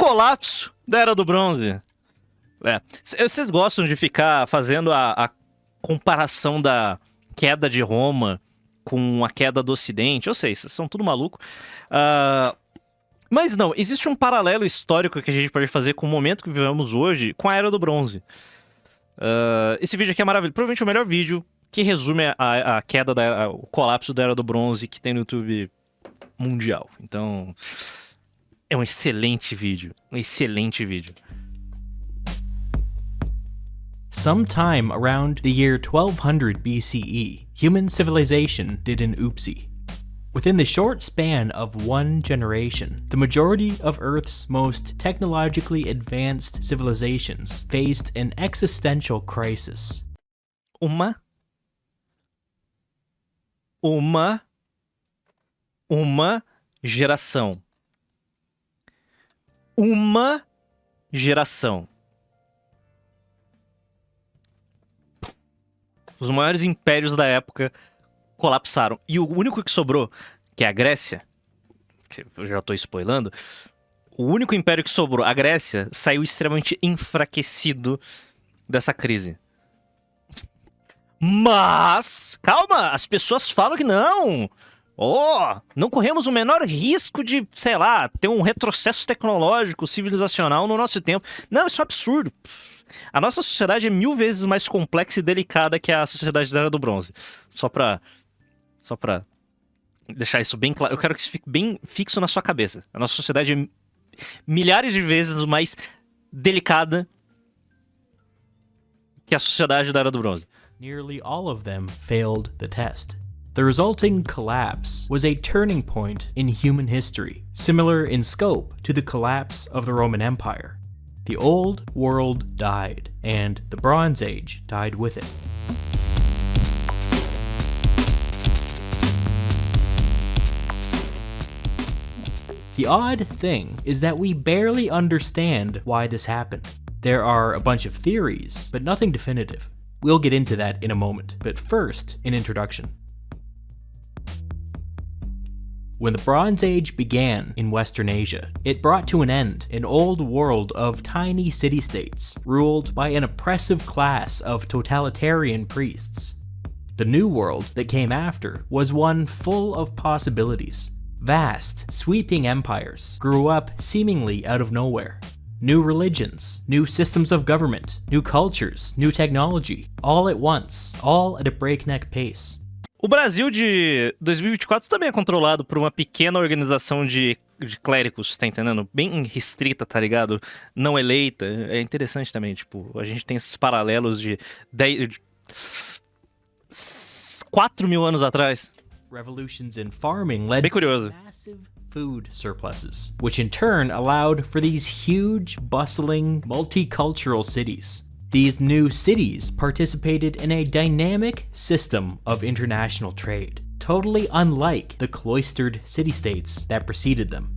colapso da Era do Bronze. Vocês gostam de ficar fazendo a comparação da queda de Roma com a queda do Ocidente? Eu sei, vocês são tudo maluco. Mas não, existe um paralelo histórico que a gente pode fazer com o momento que vivemos hoje com a Era do Bronze. Esse vídeo aqui é maravilhoso. Provavelmente o melhor vídeo que resume a queda, o colapso da Era do Bronze que tem no YouTube mundial. Então, é um excelente vídeo. Um excelente vídeo. Sometime around the year 1200 BCE, human civilization did an oopsie. Within the short span of one generation, the majority of Earth's most technologically advanced civilizations faced an existential crisis. Uma geração. Uma geração. Os maiores impérios da época colapsaram. E o único que sobrou, que é a Grécia, que eu já tô spoilando, o único império que sobrou, a Grécia, saiu extremamente enfraquecido dessa crise. Mas, calma, as pessoas falam que não. Não corremos o menor risco de, sei lá, ter um retrocesso tecnológico, civilizacional no nosso tempo. Não, isso é um absurdo. A nossa sociedade é 1000 vezes mais complexa e delicada que a sociedade da Era do Bronze. Só pra deixar isso bem claro. Eu quero que isso fique bem fixo na sua cabeça. A nossa sociedade é milhares de vezes mais delicada que a sociedade da Era do Bronze. Nearly all of them failed the test. The resulting collapse was a turning point in human history, similar in scope to the collapse of the Roman Empire. The old world died, and the Bronze Age died with it. The odd thing is that we barely understand why this happened. There are a bunch of theories, but nothing definitive. We'll get into that in a moment, but first, an introduction. When the Bronze Age began in Western Asia, it brought to an end an old world of tiny city-states, ruled by an oppressive class of totalitarian priests. The new world that came after was one full of possibilities. Vast, sweeping empires grew up seemingly out of nowhere. New religions, new systems of government, new cultures, new technology, all at once, all at a breakneck pace. O Brasil de 2024 também é controlado por uma pequena organização de clérigos, tá entendendo? Bem restrita, tá ligado? Não eleita. É interessante também, tipo, a gente tem esses paralelos de 4.000 anos atrás. Revolutions in farming led Bem curioso. to massive food surpluses, which in turn allowed for these huge, bustling, multicultural cities. These new cities participated in a dynamic system of international trade, totally unlike the cloistered city-states that preceded them.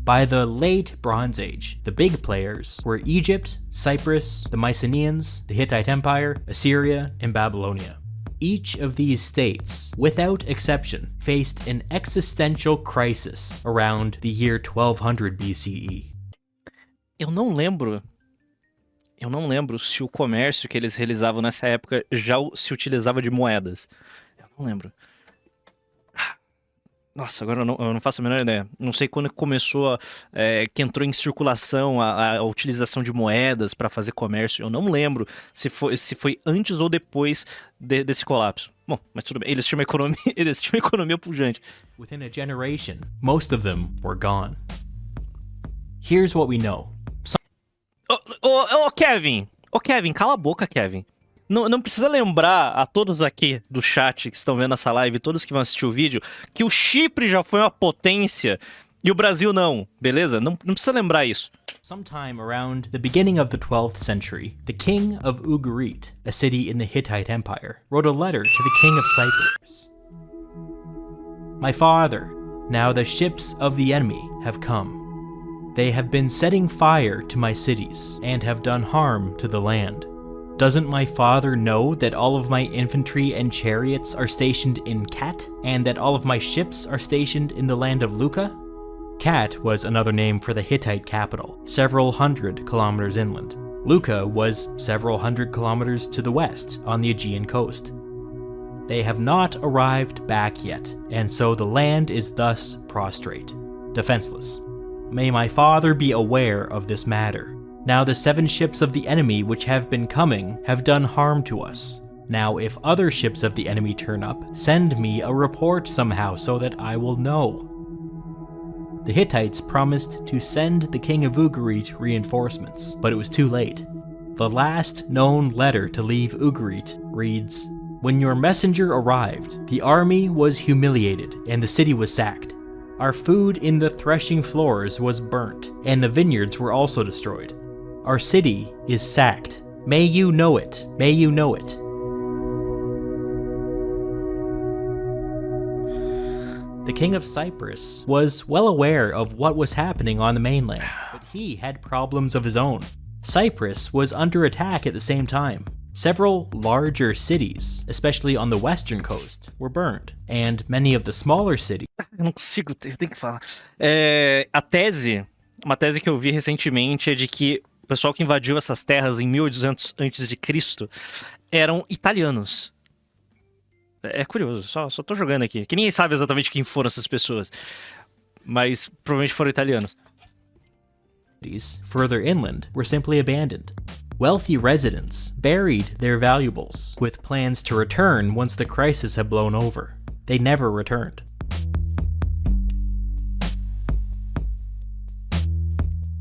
By the late Bronze Age, the big players were Egypt, Cyprus, the Mycenaeans, the Hittite Empire, Assyria, and Babylonia. Each of these states, without exception, faced an existential crisis around the year 1200 BCE. Eu não lembro se o comércio que eles realizavam nessa época já se utilizava de moedas. Eu não lembro. Nossa, agora eu não faço a menor ideia. Não sei quando começou, que entrou em circulação a utilização de moedas para fazer comércio. Eu não lembro se foi antes ou depois desse colapso. Bom, mas tudo bem. Eles tinham uma economia pujante. Within a generation, most of them were gone. Here's what we know. Kevin, cala a boca, Kevin. Não precisa lembrar a todos aqui do chat que estão vendo essa live, todos que vão assistir o vídeo, que o Chipre já foi uma potência e o Brasil não, beleza? Não precisa lembrar isso. Sometime around the beginning of the 12th century, the king of Ugarit, a city in the Hittite Empire, wrote a letter to the king of Cyprus. My father, now the ships of the enemy have come. They have been setting fire to my cities and have done harm to the land. Doesn't my father know that all of my infantry and chariots are stationed in Kat, and that all of my ships are stationed in the land of Luca? Kat was another name for the Hittite capital, several hundred kilometers inland. Luca was several hundred kilometers to the west, on the Aegean coast. They have not arrived back yet, and so the land is thus prostrate, defenseless. May my father be aware of this matter. Now the 7 ships of the enemy which have been coming have done harm to us. Now if other ships of the enemy turn up, send me a report somehow so that I will know. The Hittites promised to send the king of Ugarit reinforcements, but it was too late. The last known letter to leave Ugarit reads, "When your messenger arrived, the army was humiliated and the city was sacked. Our food in the threshing floors was burnt, and the vineyards were also destroyed. Our city is sacked. May you know it. May you know it." The king of Cyprus was well aware of what was happening on the mainland, but he had problems of his own. Cyprus was under attack at the same time. Several larger cities, especially on the western coast, were burned, and many of the smaller cities. Eu não consigo, eu tenho que falar. Uma tese que eu vi recentemente é de que o pessoal que invadiu essas terras em 1800 a.C. eram italianos. É curioso, só tô jogando aqui. Que ninguém sabe exatamente quem foram essas pessoas, mas provavelmente foram italianos. Further inland were simply abandoned. Wealthy residents buried their valuables, with plans to return once the crisis had blown over. They never returned.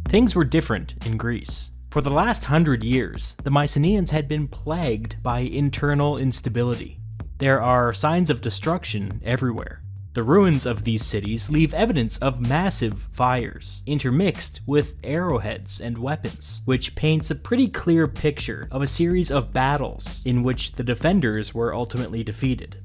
Things were different in Greece. For the last 100 years, the Mycenaeans had been plagued by internal instability. There are signs of destruction everywhere. The ruins of these cities leave evidence of massive fires, intermixed with arrowheads and weapons, which paints a pretty clear picture of a series of battles in which the defenders were ultimately defeated.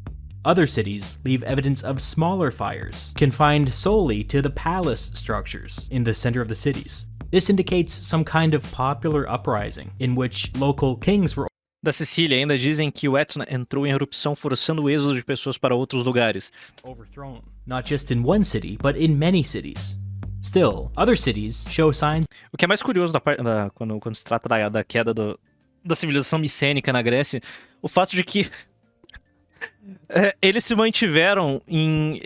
Other cities leave evidence of smaller fires, confined solely to the palace structures in the center of the cities. This indicates some kind of popular uprising, in which local kings were Da Sicília ainda dizem que o Etna entrou em erupção forçando o êxodo de pessoas para outros lugares. overthrown, not just in one city, but in many cities. Still, other cities show signs O que é mais curioso quando se trata da queda da civilização micênica na Grécia, o fato de que eles se mantiveram em...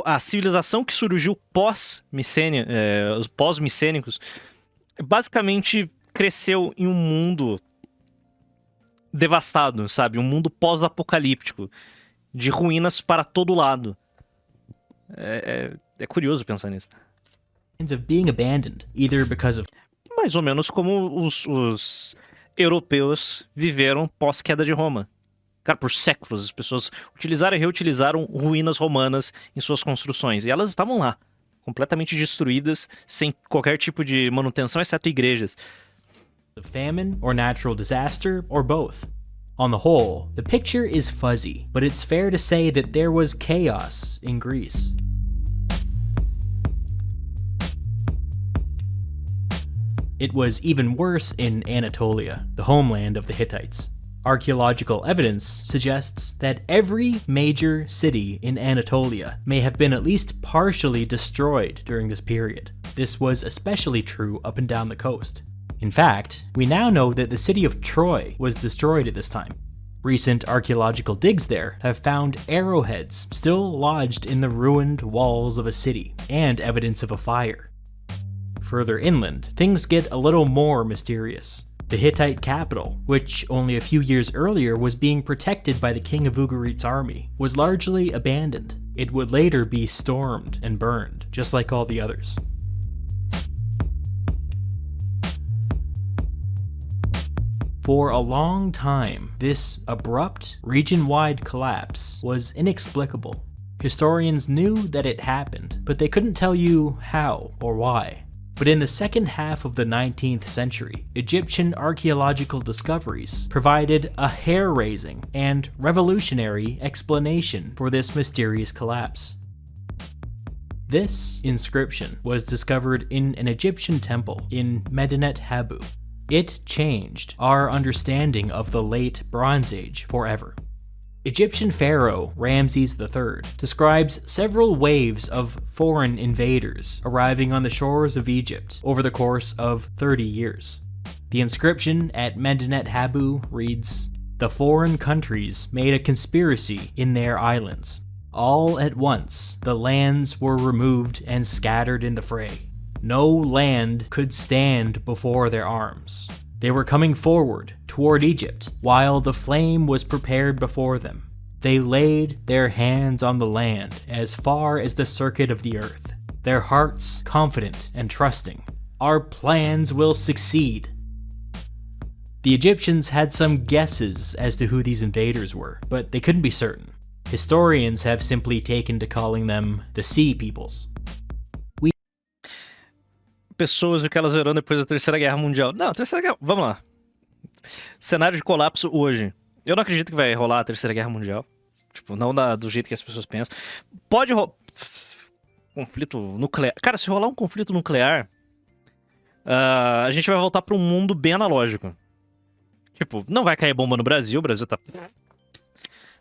a civilização que surgiu pós-micênia, os pós-micênicos, basicamente cresceu em um mundo devastado, sabe? Um mundo pós-apocalíptico, de ruínas para todo lado. É curioso pensar nisso. of being abandoned, either because of Mais ou menos como os europeus viveram pós-queda de Roma. Cara, por séculos as pessoas utilizaram e reutilizaram ruínas romanas em suas construções. E elas estavam lá, completamente destruídas, sem qualquer tipo de manutenção, exceto igrejas. famine or natural disaster, or both. On the whole, the picture is fuzzy, but it's fair to say that there was chaos in Greece. It was even worse in Anatolia, the homeland of the Hittites. Archaeological evidence suggests that every major city in Anatolia may have been at least partially destroyed during this period. This was especially true up and down the coast. In fact, we now know that the city of Troy was destroyed at this time. Recent archaeological digs there have found arrowheads still lodged in the ruined walls of a city, and evidence of a fire. Further inland, things get a little more mysterious. The Hittite capital, which only a few years earlier was being protected by the king of Ugarit's army, was largely abandoned. It would later be stormed and burned, just like all the others. For a long time, this abrupt, region-wide collapse was inexplicable. Historians knew that it happened, but they couldn't tell you how or why. But in the second half of the 19th century, Egyptian archaeological discoveries provided a hair-raising and revolutionary explanation for this mysterious collapse. This inscription was discovered in an Egyptian temple in Medinet Habu. It changed our understanding of the late Bronze Age forever. Egyptian pharaoh Ramses III describes several waves of foreign invaders arriving on the shores of Egypt over the course of 30 years. The inscription at Medinet Habu reads, "The foreign countries made a conspiracy in their islands. All at once the lands were removed and scattered in the fray. No land could stand before their arms. They were coming forward toward Egypt, while the flame was prepared before them. They laid their hands on the land as far as the circuit of the earth, their hearts confident and trusting. Our plans will succeed." The Egyptians had some guesses as to who these invaders were, but they couldn't be certain. Historians have simply taken to calling them the Sea Peoples. Pessoas o que elas verão depois da Terceira Guerra Mundial. Não, Terceira Guerra... Vamos lá. Cenário de colapso hoje. Eu não acredito que vai rolar a Terceira Guerra Mundial. Tipo, não do jeito que as pessoas pensam. Pode rolar... Conflito nuclear. Cara, se rolar um conflito nuclear, a gente vai voltar pra um mundo bem analógico. Tipo, não vai cair bomba no Brasil. O Brasil tá...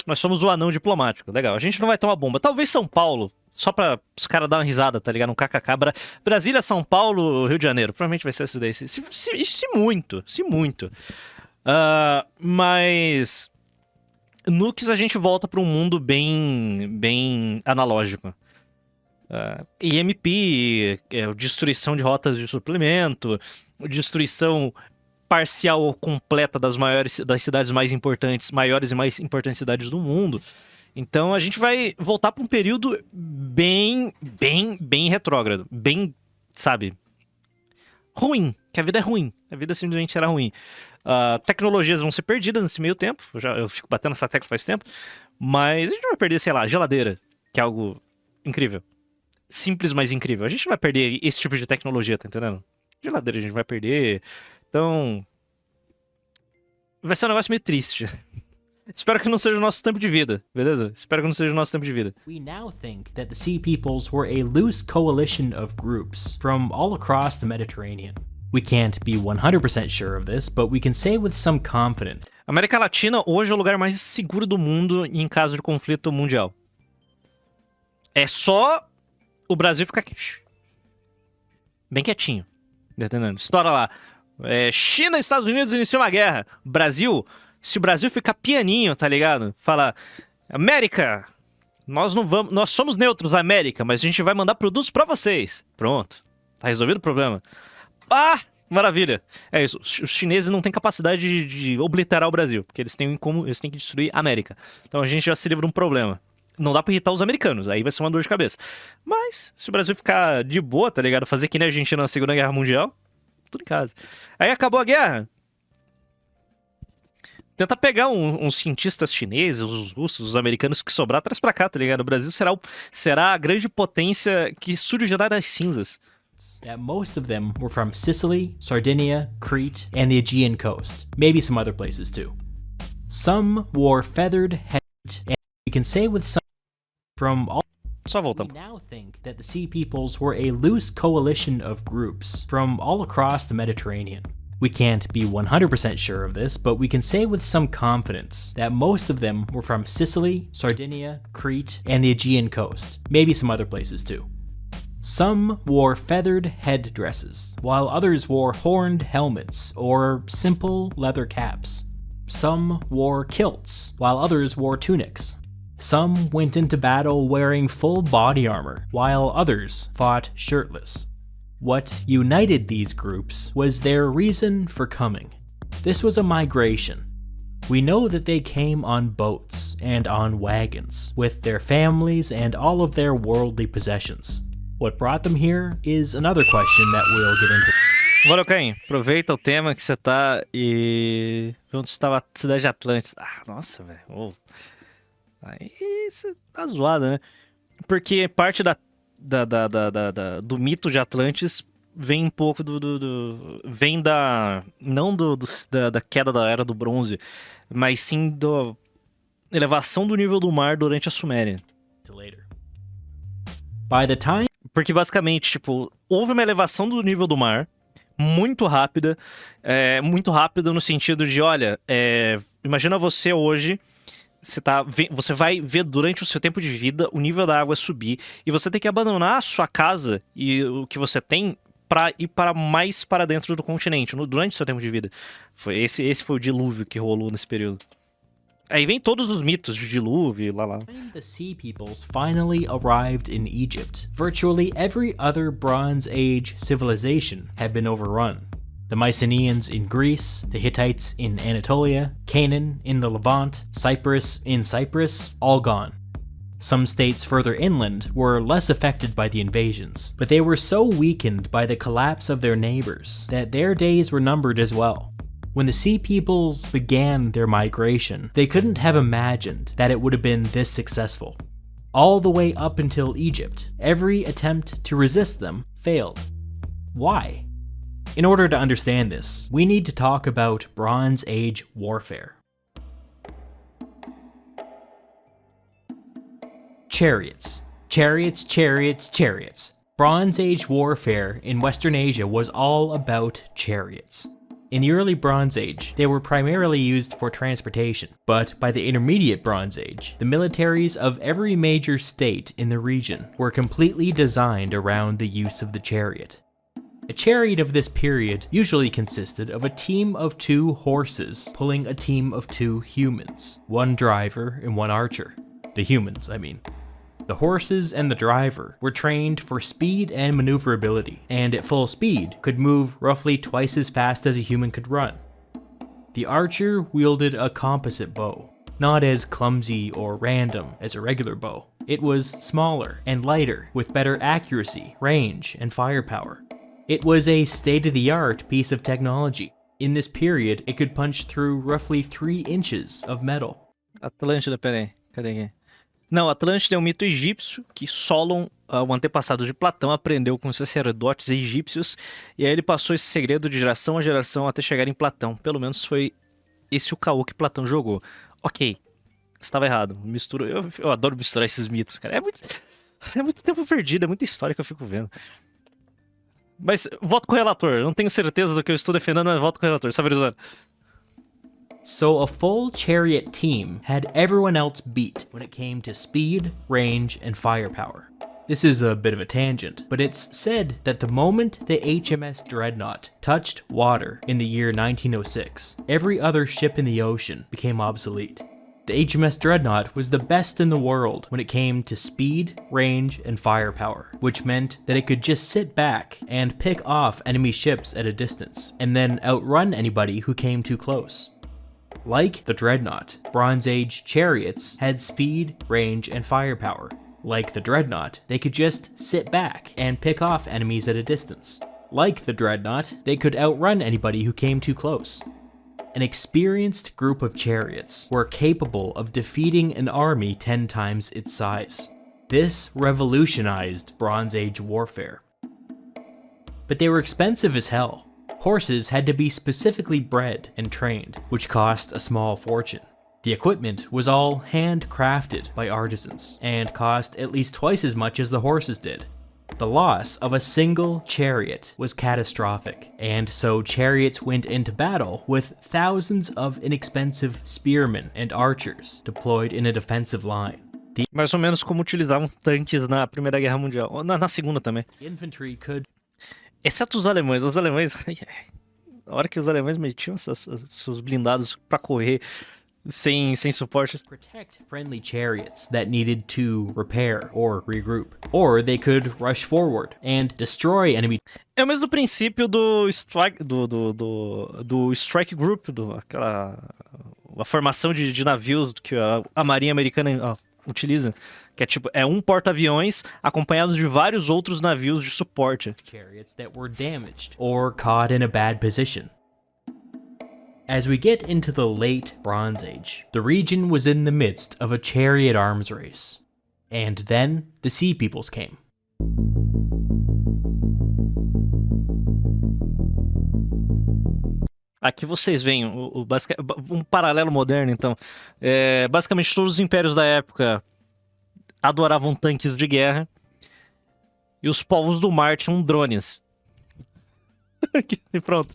Nós somos o anão diplomático. Legal. A gente não vai tomar bomba. Talvez São Paulo... Só pra os caras dar uma risada, tá ligado? Um kkk. Brasília, São Paulo, Rio de Janeiro. Provavelmente vai ser isso daí. Se muito. Mas... Nukes a gente volta pra um mundo bem analógico. IMP, destruição de rotas de suplemento, destruição parcial ou completa das cidades maiores e mais importantes cidades do mundo. Então a gente vai voltar para um período bem retrógrado. Bem, sabe? Ruim. Que a vida é ruim. A vida simplesmente era ruim. Tecnologias vão ser perdidas nesse meio tempo. Eu fico batendo essa tecla faz tempo. Mas a gente vai perder, sei lá, geladeira. Que é algo incrível. Simples, mas incrível. A gente não vai perder esse tipo de tecnologia, tá entendendo? Geladeira a gente vai perder. Então... Vai ser um negócio meio triste. Espero que não seja o nosso tempo de vida, beleza? Espero que não seja o nosso tempo de vida. We now think that the Sea Peoples were a loose coalition of groups from all across the Mediterranean. We can't be 100% sure of this, but we can say with some confidence. América Latina hoje é o lugar mais seguro do mundo em caso de conflito mundial. É só o Brasil ficar bem quietinho, entendendo? Estoura lá. China e Estados Unidos iniciam uma guerra. Brasil... Se o Brasil ficar pianinho, tá ligado? Fala, América, nós não vamos, nós somos neutros, América, mas a gente vai mandar produtos pra vocês. Pronto, tá resolvido o problema. Maravilha. É isso, os chineses não têm capacidade de obliterar o Brasil, porque eles têm que destruir a América. Então a gente já se livra de um problema. Não dá pra irritar os americanos, aí vai ser uma dor de cabeça. Mas, se o Brasil ficar de boa, tá ligado? Fazer que nem a Argentina na Segunda Guerra Mundial, tudo em casa. Aí acabou a guerra. Tenta pegar uns cientistas chineses, os russos, os americanos que sobrar, traz pra cá, tá ligado? O Brasil será a grande potência que surgirá das cinzas. That most of them were from Sicily, Sardinia, Crete, and the Aegean coast. Maybe some other places too. Some wore feathered heads, and we can say with some from all... Só voltamos. We now think that the Sea Peoples were a loose coalition of groups from all across the Mediterranean. We can't be 100% sure of this, but we can say with some confidence that most of them were from Sicily, Sardinia, Crete, and the Aegean coast. Maybe some other places too. Some wore feathered head dresses, while others wore horned helmets or simple leather caps. Some wore kilts, while others wore tunics. Some went into battle wearing full body armor, while others fought shirtless. What united these groups was their reason for coming. This was a migration. We know that they came on boats and on wagons, with their families and all of their worldly possessions. What brought them here is another question that we'll get into. Valeu, Caim. Aproveita o tema que você tá e... Onde estava a cidade de Atlantis. Nossa, velho. Oh. Aí você tá zoada, né? Porque parte do mito de Atlantis vem um pouco vem da queda da Era do Bronze, mas sim da elevação do nível do mar durante a Suméria. By the time... Porque basicamente, tipo, houve uma elevação do nível do mar muito rápida. Muito rápida no sentido de, olha, imagina você hoje, você vai ver durante o seu tempo de vida o nível da água subir e você tem que abandonar a sua casa e o que você tem para ir mais para dentro do continente, durante o seu tempo de vida. Esse foi o dilúvio que rolou nesse período. Aí vem todos os mitos de dilúvio, lá. When the Sea Peoples finally arrived in Egypt, virtually every other Bronze Age civilization had been overrun. The Mycenaeans in Greece, the Hittites in Anatolia, Canaan in the Levant, Cyprus in Cyprus, all gone. Some states further inland were less affected by the invasions, but they were so weakened by the collapse of their neighbors that their days were numbered as well. When the Sea Peoples began their migration, they couldn't have imagined that it would have been this successful. All the way up until Egypt, every attempt to resist them failed. Why? In order to understand this, we need to talk about Bronze Age warfare. Chariots. Chariots, chariots, chariots. Bronze Age warfare in Western Asia was all about chariots. In the early Bronze Age, they were primarily used for transportation, but by the Intermediate Bronze Age, the militaries of every major state in the region were completely designed around the use of the chariot. A chariot of this period usually consisted of a team of 2 horses pulling a team of 2 humans, one driver and one archer. The humans, I mean. The horses and the driver were trained for speed and maneuverability, and at full speed could move roughly twice as fast as a human could run. The archer wielded a composite bow, not as clumsy or random as a regular bow. It was smaller and lighter, with better accuracy, range, and firepower. It was a state-of-the-art piece of technology. In this period, it could punch through roughly 3 inches of metal. Atlântida, peraí, cadê aqui? Não, Atlântida é um mito egípcio que Solon, o antepassado de Platão, aprendeu com os sacerdotes egípcios e aí ele passou esse segredo de geração a geração até chegar em Platão. Pelo menos foi esse o caô que Platão jogou. Ok, estava errado. Eu adoro misturar esses mitos, cara. É muito tempo perdido, é muita história que eu fico vendo. Mas voto com o relator. Eu não tenho certeza do que eu estou defendendo, mas voto com o relator. Saberizando. So a full chariot team had everyone else beat when it came to speed, range, and firepower. This is a bit of a tangent, but it's said that the moment the HMS Dreadnought touched water in the year 1906, every other ship in the ocean became obsolete. The HMS Dreadnought was the best in the world when it came to speed, range, and firepower, which meant that it could just sit back and pick off enemy ships at a distance, and then outrun anybody who came too close. Like the Dreadnought, Bronze Age chariots had speed, range, and firepower. Like the Dreadnought, they could just sit back and pick off enemies at a distance. Like the Dreadnought, they could outrun anybody who came too close. An experienced group of chariots were capable of defeating an army 10 times its size. This revolutionized Bronze Age warfare. But they were expensive as hell. Horses had to be specifically bred and trained, which cost a small fortune. The equipment was all handcrafted by artisans, and cost at least twice as much as the horses did. The loss of a single chariot was catastrophic, and so chariots went into battle with thousands of inexpensive spearmen and archers deployed in a defensive line. Mais ou menos como utilizavam tanques na Primeira Guerra Mundial, na Segunda também. Infantry could... Exceto os alemães. A hora que os alemães metiam seus blindados pra correr sem suporte. Protect friendly chariots that needed to repair or regroup, or they could rush forward and destroy enemy. É o mesmo princípio do strike do strike group, a formação de navios que a Marinha Americana utiliza, que é tipo, um porta-aviões acompanhado de vários outros navios de suporte. Chariots that were damaged or caught in a bad position. As we get into the late Bronze Age, the region was in the midst of a chariot arms race. And then the Sea Peoples came. Aqui vocês veem um paralelo moderno, então. Basicamente todos os impérios da época adoravam tanques de guerra e os povos do mar tinham drones. E pronto.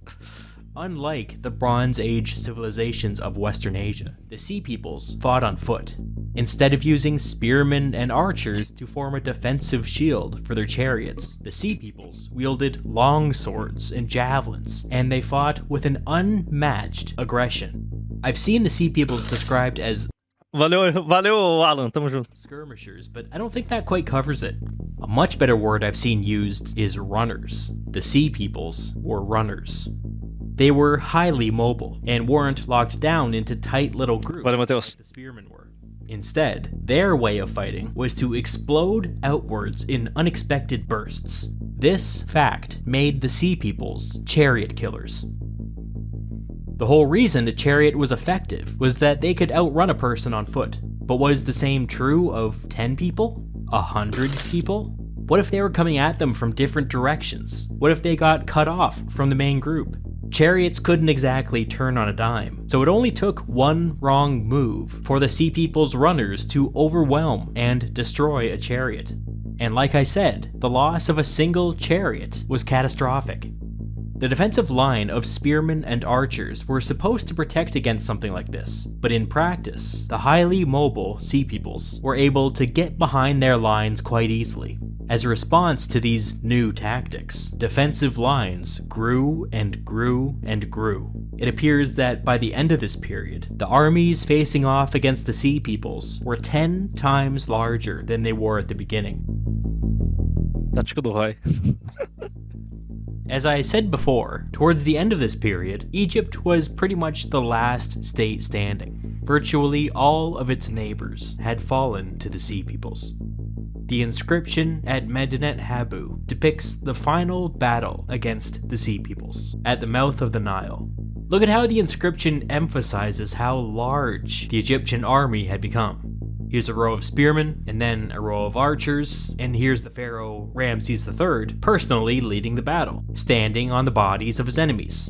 Unlike the Bronze Age civilizations of Western Asia, the Sea Peoples fought on foot. Instead of using spearmen and archers to form a defensive shield for their chariots, the Sea Peoples wielded long swords and javelins, and they fought with an unmatched aggression. I've seen the Sea Peoples described as Valeu, Alan, tamo junto. skirmishers, but I don't think that quite covers it. A much better word I've seen used is runners. The Sea Peoples were runners. They were highly mobile and weren't locked down into tight little groups Valeu, Matheus. like the spearmen were. Instead, their way of fighting was to explode outwards in unexpected bursts. This fact made the Sea Peoples chariot killers. The whole reason a chariot was effective was that they could outrun a person on foot. But was the same true of 10 people? 100 people? What if they were coming at them from different directions? What if they got cut off from the main group? Chariots couldn't exactly turn on a dime, so it only took one wrong move for the Sea People's runners to overwhelm and destroy a chariot. And like I said, the loss of a single chariot was catastrophic. The defensive line of spearmen and archers were supposed to protect against something like this, but in practice, the highly mobile Sea Peoples were able to get behind their lines quite easily. As a response to these new tactics, defensive lines grew and grew and grew. It appears that by the end of this period, the armies facing off against the Sea Peoples were 10 times larger than they were at the beginning. Tático do Roy. As I said before, towards the end of this period, Egypt was pretty much the last state standing. Virtually all of its neighbors had fallen to the Sea Peoples. The inscription at Medinet Habu depicts the final battle against the Sea Peoples at the mouth of the Nile. Look at how the inscription emphasizes how large the Egyptian army had become. Here's a row of spearmen, and then a row of archers, and here's the pharaoh Ramses III personally leading the battle, standing on the bodies of his enemies.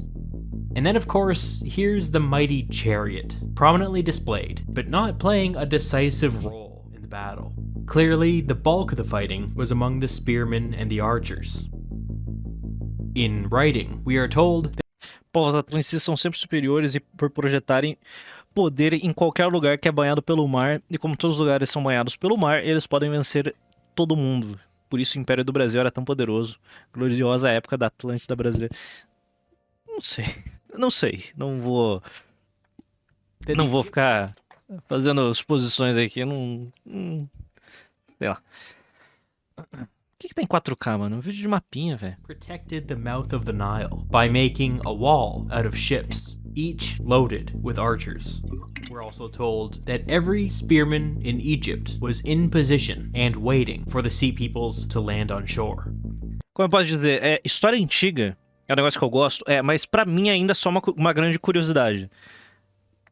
And then of course, here's the mighty chariot, prominently displayed, but not playing a decisive role in the battle. Clearly, the bulk of the fighting was among the spearmen and the archers. In writing, we are told that Povos atlantes são sempre superiores e por projetarem poder em qualquer lugar que é banhado pelo mar, e como todos os lugares são banhados pelo mar, eles podem vencer todo mundo. Por isso o Império do Brasil era tão poderoso. Gloriosa época da Atlântida brasileira. Não sei. Não vou ficar fazendo suposições aqui. Sei lá. O que tá em 4K, mano? Um vídeo de mapinha, velho. protected the mouth of the Nile by making a wall out of ships, each loaded with archers. We're also told that every spearman in Egypt was in position and waiting for the Sea Peoples to land on shore. Como eu posso dizer, história antiga é um negócio que eu gosto, mas pra mim ainda é só uma grande curiosidade.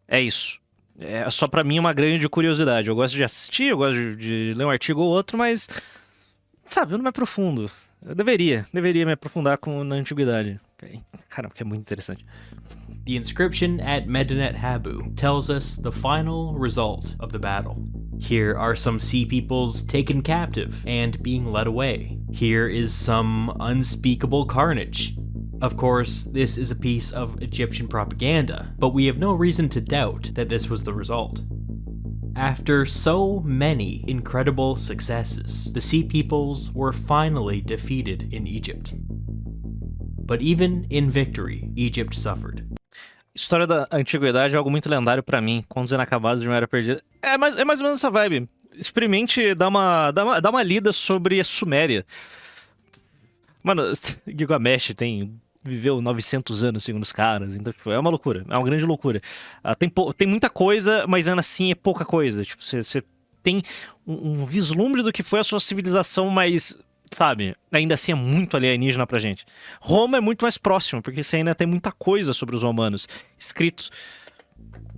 É isso. É só pra mim uma grande curiosidade. Eu gosto de assistir, eu gosto de ler um artigo ou outro, mas, sabe, eu não me aprofundo. Eu deveria me aprofundar na antiguidade. Caramba, que é muito interessante. The inscription at Medinet Habu tells us the final result of the battle. Here are some Sea Peoples taken captive and being led away. Here is some unspeakable carnage. Of course, this is a piece of Egyptian propaganda, but we have no reason to doubt that this was the result. After so many incredible successes, the Sea Peoples were finally defeated in Egypt. But even in victory, Egypt suffered. História da antiguidade é algo muito lendário pra mim. Contos inacabados de uma era perdida. É mais ou menos essa vibe. Experimente dar uma lida sobre a Suméria. Mano, Gilgamesh viveu 900 anos, segundo os caras. Então, tipo, é uma loucura. É uma grande loucura. Tem muita coisa, mas ainda assim é pouca coisa. Tipo, você tem um vislumbre do que foi a sua civilização, mas, sabe, ainda assim é muito alienígena pra gente. Roma é muito mais próximo, porque você ainda tem muita coisa sobre os romanos escritos.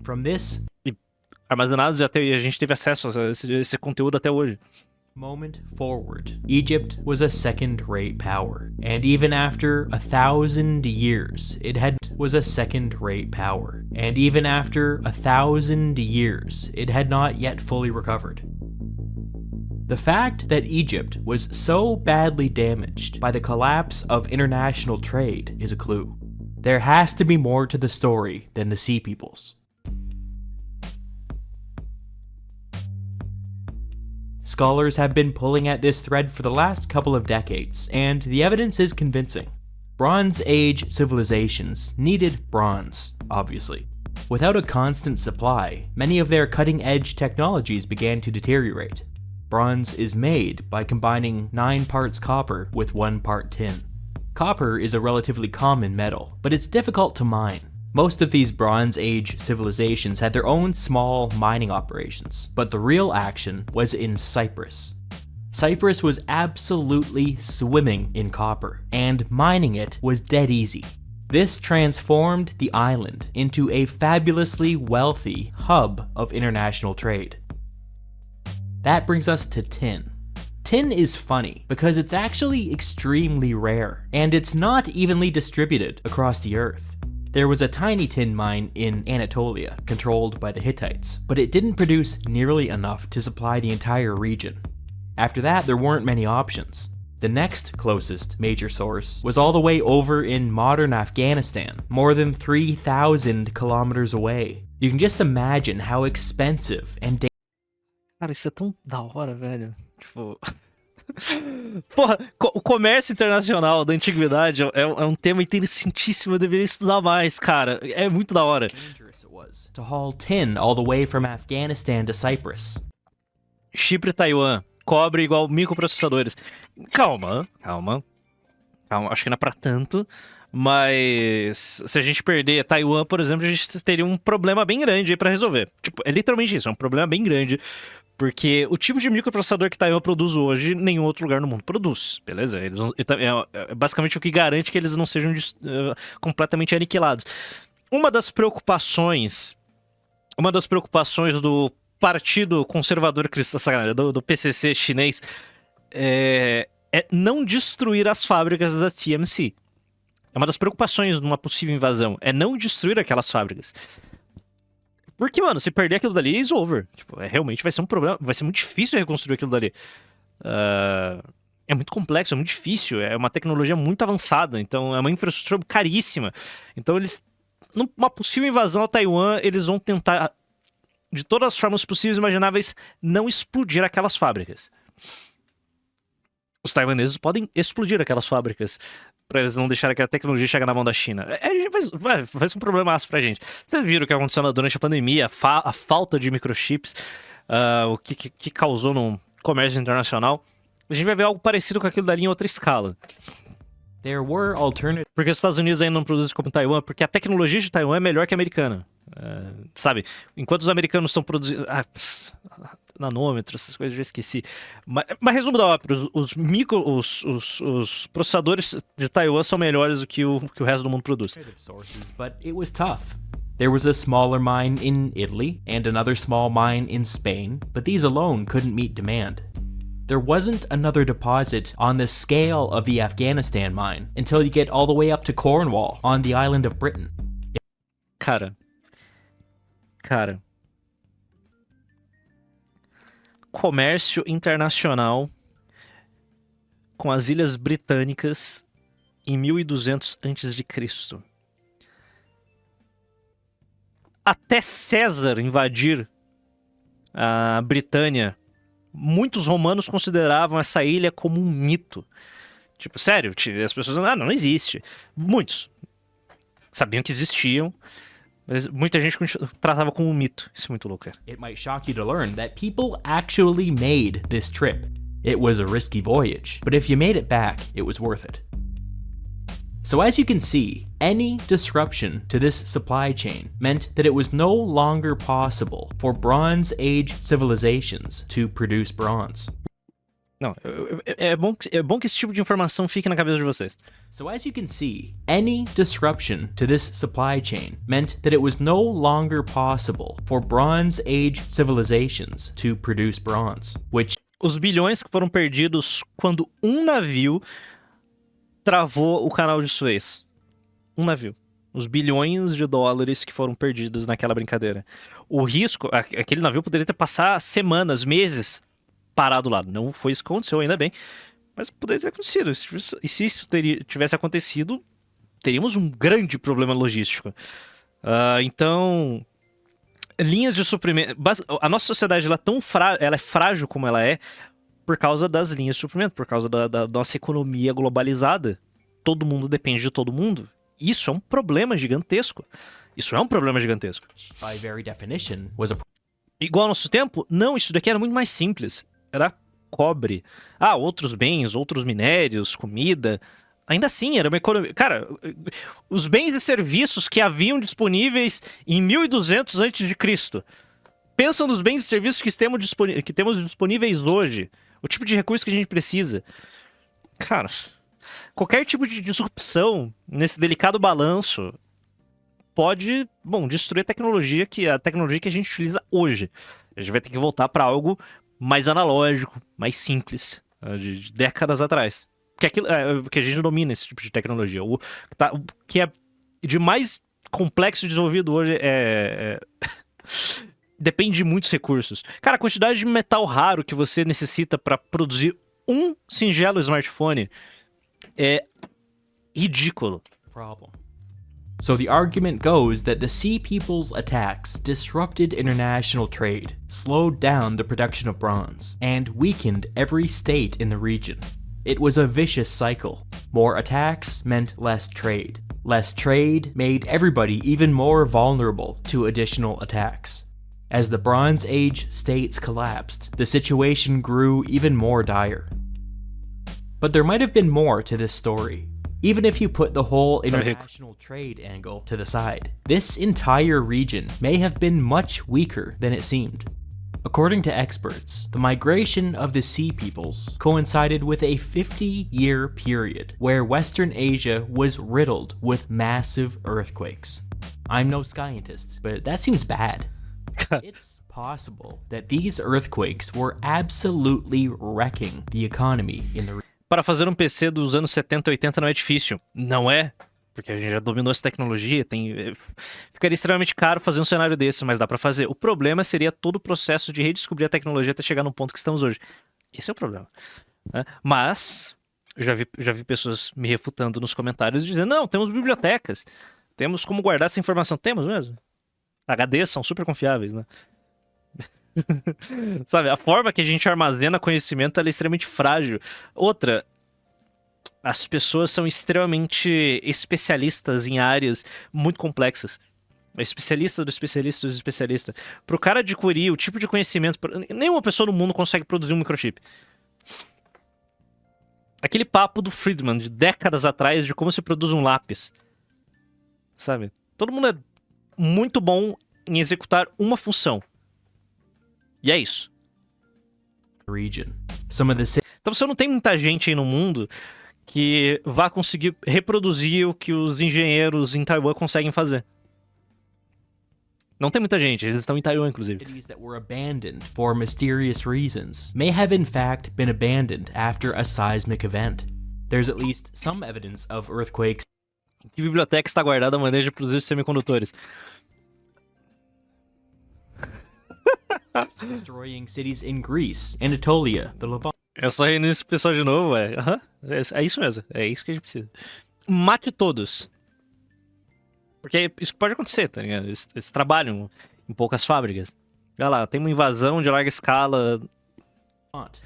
From this E armazenados, e a gente teve acesso a esse conteúdo até hoje. moment forward, Egypt was a second-rate power, and even after 1,000 years, it had not yet fully recovered. The fact that Egypt was so badly damaged by the collapse of international trade is a clue. There has to be more to the story than the Sea Peoples. Scholars have been pulling at this thread for the last couple of decades, and the evidence is convincing. Bronze Age civilizations needed bronze, obviously. Without a constant supply, many of their cutting-edge technologies began to deteriorate. Bronze is made by combining 9 parts copper with 1 part tin. Copper is a relatively common metal, but it's difficult to mine. Most of these Bronze Age civilizations had their own small mining operations, but the real action was in Cyprus. Cyprus was absolutely swimming in copper, and mining it was dead easy. This transformed the island into a fabulously wealthy hub of international trade. That brings us to tin. Tin is funny because it's actually extremely rare, and it's not evenly distributed across the earth. There was a tiny tin mine in Anatolia, controlled by the Hittites, but it didn't produce nearly enough to supply the entire region. After that, there weren't many options. The next closest major source was all the way over in modern Afghanistan, more than 3,000 kilometers away. You can just imagine how expensive and Cara, isso é tão da hora, velho. Tipo... Porra, o comércio internacional da antiguidade é um tema interessantíssimo, eu deveria estudar mais, cara. É muito da hora. dangerous it was to haul tin all the way from Afghanistan to Cyprus. Chipre e Taiwan, cobre igual microprocessadores. Calma. Acho que não é pra tanto. Mas se a gente perder Taiwan, por exemplo, a gente teria um problema bem grande aí pra resolver. Tipo, é literalmente isso, é um problema bem grande. Porque o tipo de microprocessador que Taiwan produz hoje, nenhum outro lugar no mundo produz, beleza? É basicamente o que garante que eles não sejam completamente aniquilados. Uma das preocupações do Partido Conservador Cristão, do PCC chinês, é não destruir as fábricas da TSMC. É uma das preocupações de uma possível invasão, é não destruir aquelas fábricas. Porque, mano, se perder aquilo dali, it's over. Tipo, realmente vai ser um problema, vai ser muito difícil reconstruir aquilo dali. É muito complexo, é muito difícil, é uma tecnologia muito avançada, então é uma infraestrutura caríssima. Então eles, numa possível invasão a Taiwan, eles vão tentar, de todas as formas possíveis e imagináveis, não explodir aquelas fábricas. Os taiwaneses podem explodir aquelas fábricas pra eles não deixarem que a tecnologia chegue na mão da China. Vai ser um problemaço pra gente. Vocês viram o que aconteceu durante a pandemia, a falta de microchips, o que causou no comércio internacional. A gente vai ver algo parecido com aquilo dali em outra escala. There were alternatives. Porque os Estados Unidos ainda não produzem como Taiwan, porque a tecnologia de Taiwan é melhor que a americana. Sabe? Enquanto os americanos estão produzindo... nanômetros, essas coisas, eu já esqueci. Mas resumo da ópera, os processadores de Taiwan são melhores do que o resto do mundo produz. Sources, but it was tough. There was a smaller mine in Italy and another small mine in Spain, but these alone couldn't meet demand. There wasn't another deposit on the scale of the Afghanistan mine until you get all the way up to Cornwall on the island of Britain. Cara. Comércio internacional com as Ilhas Britânicas em 1200 a.C. Até César invadir a Britânia, muitos romanos consideravam essa ilha como um mito. Tipo, sério, as pessoas não existe. Muitos sabiam que existiam, mas muita gente tratava como um mito. Isso é muito louco, cara. It might shock you to learn that people actually made this trip. It was a risky voyage, but if you made it back, it was worth it. So as you can see, any disruption to this supply chain meant that it was no longer possible for Bronze Age civilizations to produce bronze. Não, é bom que esse tipo de informação fique na cabeça de vocês. So as you can see, any disruption to this supply chain meant that it was no longer possible for Bronze Age civilizations to produce bronze, which... Os bilhões que foram perdidos quando um navio travou o canal de Suez. Um navio. Os bilhões de dólares que foram perdidos naquela brincadeira. O risco... Aquele navio poderia ter passado semanas, meses parado lá. Não foi isso que aconteceu, ainda bem. Mas poderia ter acontecido. E se isso tivesse acontecido, teríamos um grande problema logístico. Então, linhas de suprimento... A nossa sociedade ela é frágil como ela é por causa das linhas de suprimento, por causa da nossa economia globalizada. Todo mundo depende de todo mundo. Isso é um problema gigantesco. By very definition, was a Igual ao nosso tempo? Não, isso daqui era muito mais simples. Era cobre. Outros bens, outros minérios, comida. Ainda assim, era uma economia... Cara, os bens e serviços que haviam disponíveis em 1200 a.C. Pensam nos bens e serviços que temos disponíveis hoje. O tipo de recurso que a gente precisa. Cara, qualquer tipo de disrupção nesse delicado balanço pode, destruir a tecnologia que a gente utiliza hoje. A gente vai ter que voltar para algo mais analógico, mais simples, de décadas atrás. Porque a gente domina esse tipo de tecnologia. O que é de mais complexo desenvolvido hoje depende de muitos recursos. Cara, a quantidade de metal raro que você necessita para produzir um singelo smartphone é ridículo. problem. So the argument goes that the Sea People's attacks disrupted international trade, slowed down the production of bronze, and weakened every state in the region. It was a vicious cycle. More attacks meant less trade. Less trade made everybody even more vulnerable to additional attacks. As the Bronze Age states collapsed, the situation grew even more dire. But there might have been more to this story. Even if you put the whole international trade angle to the side, this entire region may have been much weaker than it seemed. According to experts, the migration of the Sea Peoples coincided with a 50-year period where Western Asia was riddled with massive earthquakes. I'm no scientist, but that seems bad. It's possible that these earthquakes were absolutely wrecking the economy in the region. Para fazer um PC dos anos 70 e 80 não é difícil. Não é, porque a gente já dominou essa tecnologia, ficaria extremamente caro fazer um cenário desse, mas dá pra fazer. O problema seria todo o processo de redescobrir a tecnologia até chegar no ponto que estamos hoje. Esse é o problema. Mas, eu já vi pessoas me refutando nos comentários, dizendo, não, temos bibliotecas, temos como guardar essa informação. Temos mesmo. HDs são super confiáveis, né? Sabe, a forma que a gente armazena conhecimento ela é extremamente frágil. Outra, as pessoas são extremamente especialistas em áreas muito complexas. É especialista do especialista do especialista. Pro cara adquirir o tipo de conhecimento... Nenhuma pessoa no mundo consegue produzir um microchip. Aquele papo do Friedman de décadas atrás de como se produz um lápis. Sabe? Todo mundo é muito bom em executar uma função. E é isso. Então você não tem muita gente aí no mundo que vá conseguir reproduzir o que os engenheiros em Taiwan conseguem fazer. Não tem muita gente, eles estão em Taiwan, inclusive. Cities that were abandoned for mysterious reasons may have in fact been abandoned after a seismic event. There's at least some evidence of earthquakes. Em que biblioteca está guardada a maneira de produzir semicondutores? Destroying cities in Greece, Anatolia, the Levant. É só reunir esse pessoal de novo, ué. É isso mesmo. É isso que a gente precisa. Mate todos. Porque isso pode acontecer, tá ligado? Eles trabalham em poucas fábricas. Olha lá, tem uma invasão de larga escala.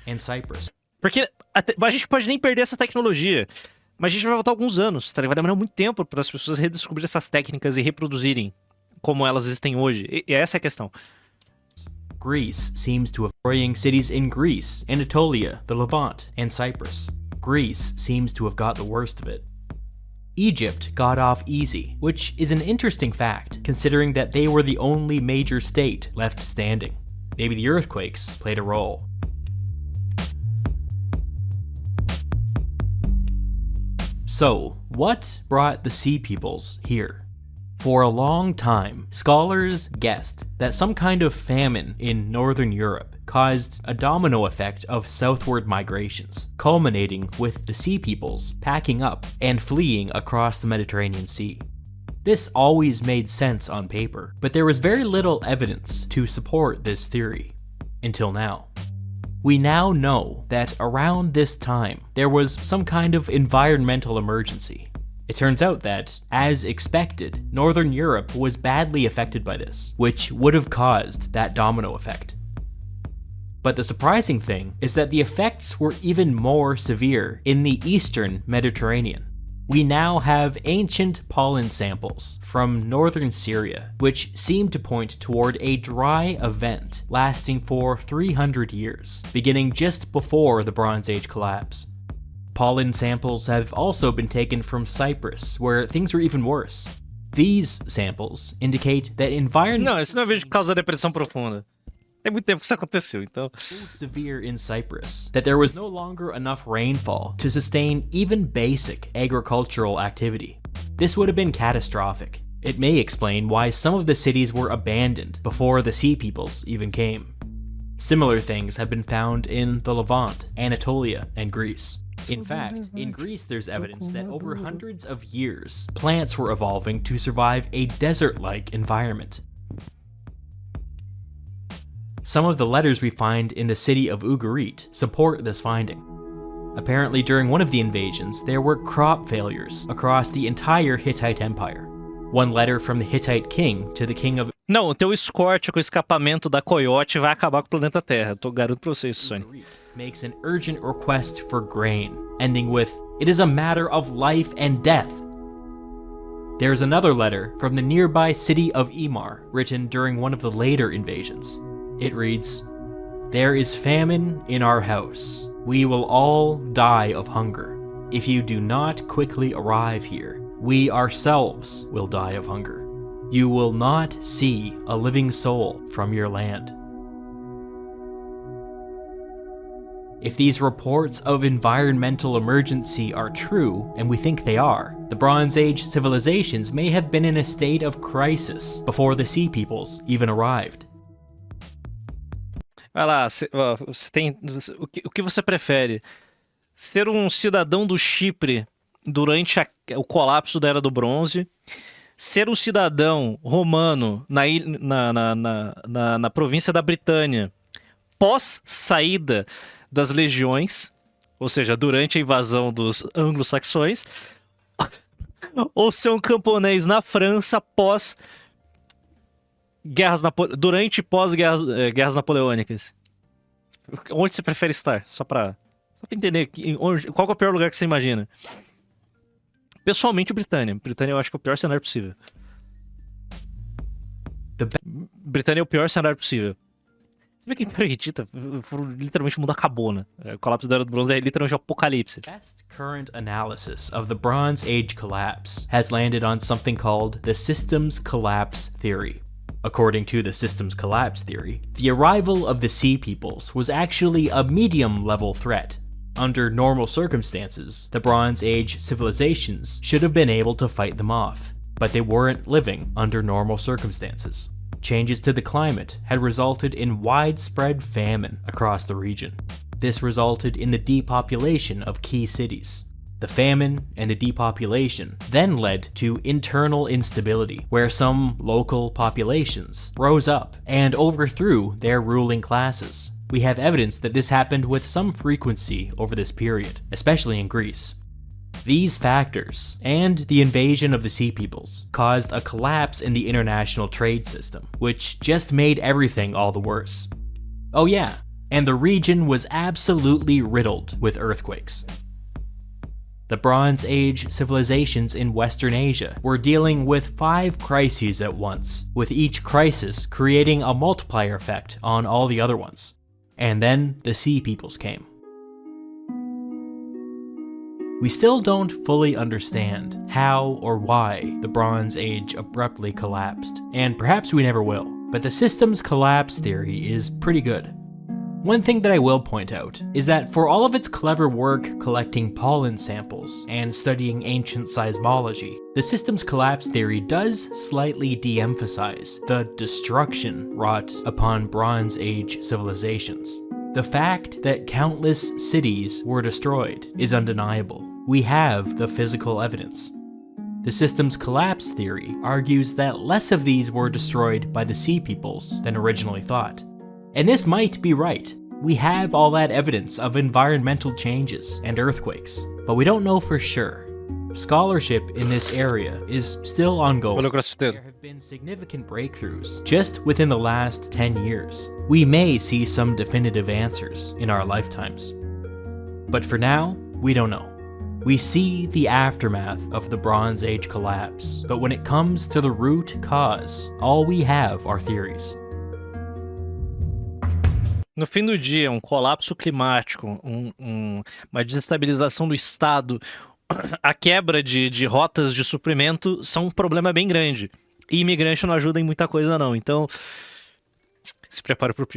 And Cyprus. Porque a gente pode nem perder essa tecnologia. Mas a gente vai voltar alguns anos, tá ligado? Vai demorar muito tempo para as pessoas redescobrirem essas técnicas e reproduzirem como elas existem hoje. E essa é a questão. Greece seems to have destroying cities in Greece, Anatolia, the Levant, and Cyprus. Greece seems to have got the worst of it. Egypt got off easy, which is an interesting fact, considering that they were the only major state left standing. Maybe the earthquakes played a role. So, what brought the Sea Peoples here? For a long time, scholars guessed that some kind of famine in northern Europe caused a domino effect of southward migrations, culminating with the Sea Peoples packing up and fleeing across the Mediterranean Sea. This always made sense on paper, but there was very little evidence to support this theory. Until now. We now know that around this time, there was some kind of environmental emergency. It turns out that, as expected, Northern Europe was badly affected by this, which would have caused that domino effect. But the surprising thing is that the effects were even more severe in the eastern Mediterranean. We now have ancient pollen samples from northern Syria, which seem to point toward a dry event lasting for 300 years, beginning just before the Bronze Age collapse. Pollen samples have also been taken from Cyprus, where things were even worse. These samples indicate that environment... Não, esse não é vídeo de causa da depressão profunda. Tem muito tempo que isso aconteceu, então... so severe in Cyprus that there was no longer enough rainfall to sustain even basic agricultural activity. This would have been catastrophic. It may explain why some of the cities were abandoned before the Sea Peoples even came. Similar things have been found in the Levant, Anatolia, and Greece. In fact, in Greece there's evidence that over hundreds of years, plants were evolving to survive a desert-like environment. Some of the letters we find in the city of Ugarit support this finding. Apparently during one of the invasions, there were crop failures across the entire Hittite Empire. One letter from the Hittite king to the king of... Não, o teu escorte com o escapamento da coiote vai acabar com o planeta Terra. Eu garanto pra vocês, Sony. Makes an urgent request for grain, ending with, "It is a matter of life and death." There's another letter from the nearby city of Imar, written during one of the later invasions. It reads, "There is famine in our house. We will all die of hunger. If you do not quickly arrive here, we ourselves will die of hunger. You will not see a living soul from your land." If these reports of environmental emergency are true, and we think they are, the Bronze Age civilizations may have been in a state of crisis before the Sea Peoples even arrived. Vai lá, o que você prefere? Ser um cidadão do Chipre durante o colapso da Era do Bronze? Ser um cidadão romano na província da Britânia pós-saída das legiões, ou seja, durante a invasão dos anglo-saxões, ou ser um camponês na França durante e pós-guerras napoleônicas? Onde você prefere estar? Só pra entender qual que é o pior lugar que você imagina. Pessoalmente, Britânia. Britânia eu acho que é o pior cenário possível. Britânia é o pior cenário possível. Você vê que Império Hitita literalmente o mundo acabou, né? O colapso da Era do Bronze é literalmente um apocalipse. Best current analysis of the Bronze Age collapse has landed on something called the Systems Collapse Theory. According to the Systems Collapse Theory, the arrival of the Sea Peoples was actually a medium-level threat. Under normal circumstances, the Bronze Age civilizations should have been able to fight them off, but they weren't living under normal circumstances. Changes to the climate had resulted in widespread famine across the region. This resulted in the depopulation of key cities. The famine and the depopulation then led to internal instability, where some local populations rose up and overthrew their ruling classes. We have evidence that this happened with some frequency over this period, especially in Greece. These factors, and the invasion of the Sea Peoples, caused a collapse in the international trade system, which just made everything all the worse. Oh yeah, and the region was absolutely riddled with earthquakes. The Bronze Age civilizations in Western Asia were dealing with 5 crises at once, with each crisis creating a multiplier effect on all the other ones. And then the Sea Peoples came. We still don't fully understand how or why the Bronze Age abruptly collapsed, and perhaps we never will, but the Systems Collapse Theory is pretty good. One thing that I will point out is that for all of its clever work collecting pollen samples and studying ancient seismology, the Systems Collapse Theory does slightly de-emphasize the destruction wrought upon Bronze Age civilizations. The fact that countless cities were destroyed is undeniable. We have the physical evidence. The Systems Collapse Theory argues that less of these were destroyed by the Sea Peoples than originally thought. And this might be right. We have all that evidence of environmental changes and earthquakes, but we don't know for sure. Scholarship in this area is still ongoing. Valeu, crossfiteiro. There have been significant breakthroughs just within the last 10 years. We may see some definitive answers in our lifetimes. But for now, we don't know. We see the aftermath of the Bronze Age collapse, but when it comes to the root cause, all we have are theories. No fim do dia, um colapso climático, uma desestabilização do Estado, a quebra de rotas de suprimento são um problema bem grande. E imigrante não ajuda em muita coisa não, então se prepare pro pior.